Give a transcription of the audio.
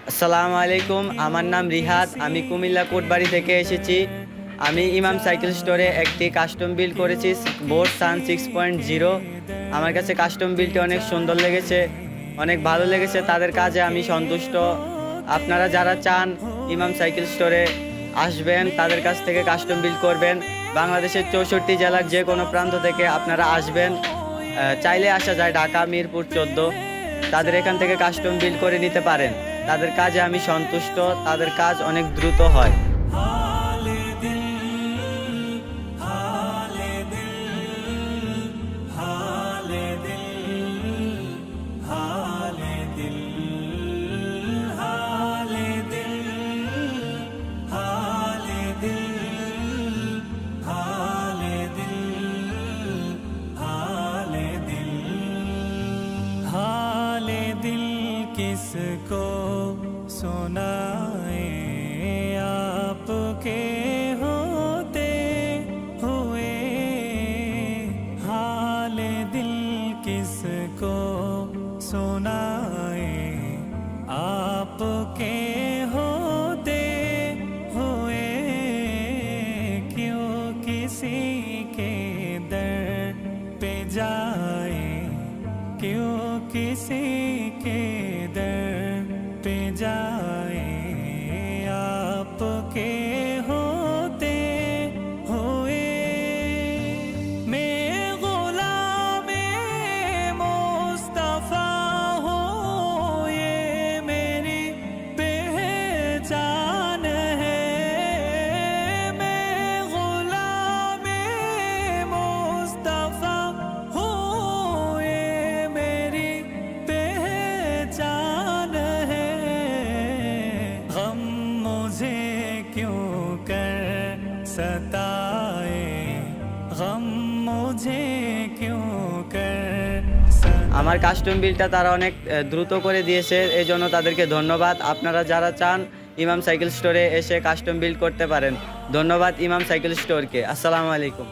আসসালামু আলাইকুম, আমার নাম রিহাদ। আমি কুমিল্লা কোটবাড়ি থেকে এসেছি। আমি ইমাম সাইকেল স্টোরে একটি কাস্টম বিল্ড করেছি, বোট সান 6.0। আমার কাছে কাস্টম বিল্ডটি অনেক সুন্দর লেগেছে, অনেক ভালো লেগেছে। তাদের কাজে আমি সন্তুষ্ট। আপনারা যারা চান ইমাম সাইকেল স্টোরে আসবেন, তাদের কাছ থেকে কাস্টম বিল্ড করবেন। বাংলাদেশের 64 জেলার যে কোনো প্রান্ত থেকে আপনারা আসবেন। চাইলে আসা যায় ঢাকা মিরপুর 14। তাদের এখান থেকে কাস্টম বিল্ড করে নিতে পারেন। তাদের কাজে আমি সন্তুষ্ট, তাদের কাজ অনেক দ্রুত হয়। हाले दिल किसको सुनाए, आपके होते हुए। हाले दिल किसको सुनाए, आपके होते हुए। क्यों किसी के दर पे जाए, क्यों किसी के दर पे जाए, आपके होते हुए। मैं गुलामे मुस्तफा हूँ, ये मेरी पहचान है। मैं गुलामे मुस्तफा हूँ, ये मेरी पहचान है। गम मुझे क्यों कर सताए, गम मुझे क्यों कर सताए। আমার কাস্টম বিল্ডটা তারা অনেক দ্রুত করে দিয়েছে, এই জন্য তাদেরকে ধন্যবাদ। আপনারা যারা চান ইমাম সাইকেল স্টোরে এসে কাস্টম বিল্ড করতে পারেন। ধন্যবাদ ইমাম সাইকেল স্টোরকে। আসসালামু আলাইকুম।